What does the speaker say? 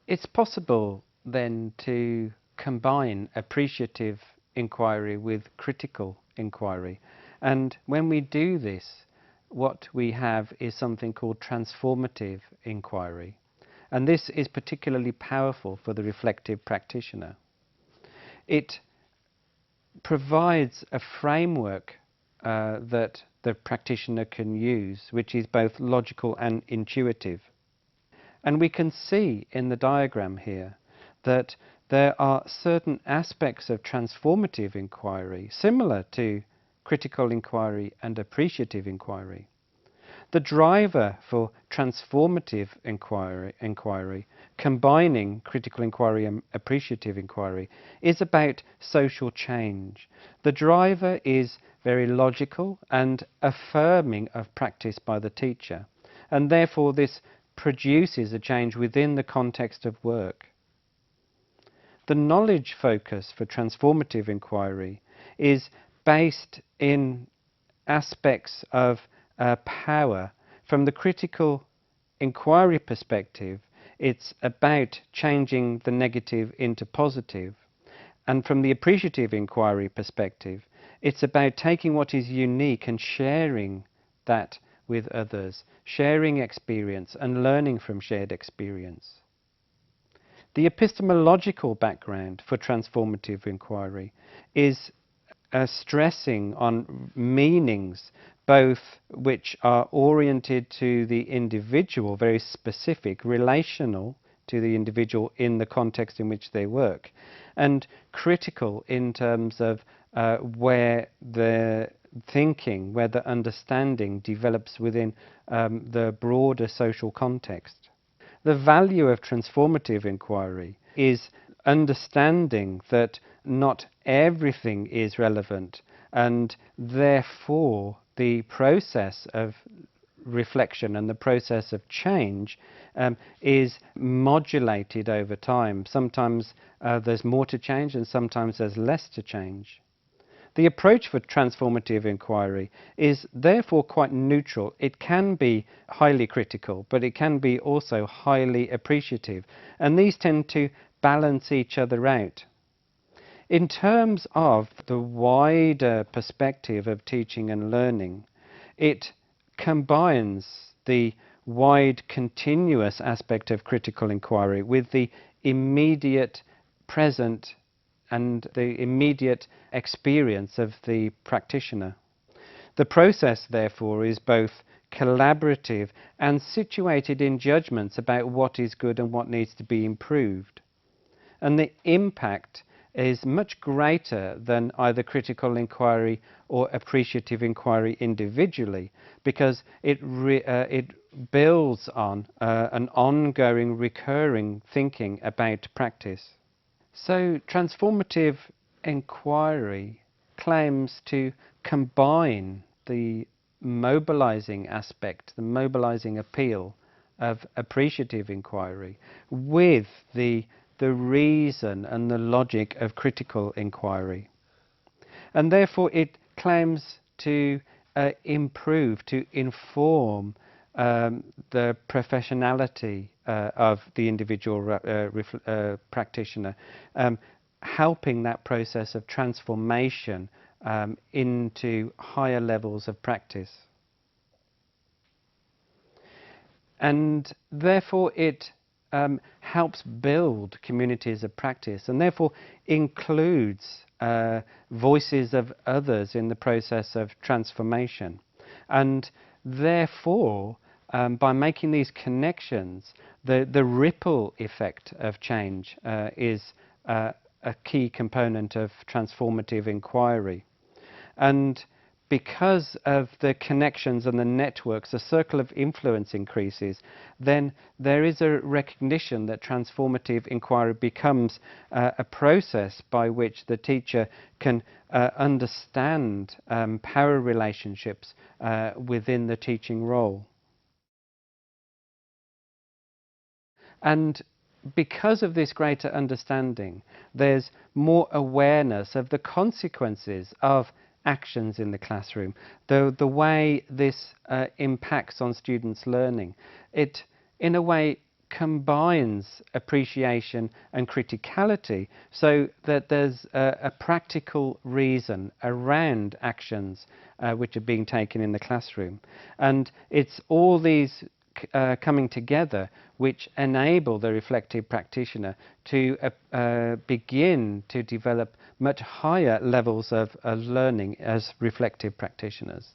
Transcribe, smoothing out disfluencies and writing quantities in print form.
It's possible then to combine appreciative inquiry with critical inquiry. And when we do this, what we have is something called transformative inquiry. And this is particularly powerful for the reflective practitioner. It provides a framework that the practitioner can use, which is both logical and intuitive. And we can see in the diagram here that there are certain aspects of transformative inquiry similar to critical inquiry and appreciative inquiry. The driver for transformative inquiry, combining critical inquiry and appreciative inquiry, is about social change. The driver is very logical and affirming of practice by the teacher, and therefore this produces a change within the context of work. The knowledge focus for transformative inquiry is based in aspects of power. From the critical inquiry perspective, it's about changing the negative into positive. And from the appreciative inquiry perspective, it's about taking what is unique and sharing that with others, sharing experience and learning from shared experience. The epistemological background for transformative inquiry is stressing on meanings, both which are oriented to the individual, very specific, relational to the individual in the context in which they work, and critical in terms of where the thinking, where the understanding develops within the broader social context. The value of transformative inquiry is understanding that not everything is relevant, and therefore the process of reflection and the process of change is modulated over time. Sometimes there's more to change and sometimes there's less to change. The approach for transformative inquiry is therefore quite neutral. It can be highly critical, but it can be also highly appreciative, and these tend to balance each other out. In terms of the wider perspective of teaching and learning, it combines the wide continuous aspect of critical inquiry with the immediate present and the immediate experience of the practitioner. The process, therefore, is both collaborative and situated in judgments about what is good and what needs to be improved. And the impact is much greater than either critical inquiry or appreciative inquiry individually, because it builds on an ongoing, recurring thinking about practice. So transformative inquiry claims to combine the mobilizing aspect, the mobilizing appeal of appreciative inquiry with the reason and the logic of critical inquiry. And therefore it claims to improve, to inform the professionality of the individual practitioner, helping that process of transformation into higher levels of practice. And therefore it helps build communities of practice, and therefore includes voices of others in the process of transformation. And therefore, by making these connections, the ripple effect of change is a key component of transformative inquiry. And because of the connections and the networks, the circle of influence increases, then there is a recognition that transformative inquiry becomes a process by which the teacher can understand power relationships within the teaching role. And because of this greater understanding, there's more awareness of the consequences of actions in the classroom, the way this impacts on students' learning. It, in a way, combines appreciation and criticality so that there's a practical reason around actions which are being taken in the classroom. And it's all these coming together which enable the reflective practitioner to begin to develop much higher levels of learning as reflective practitioners.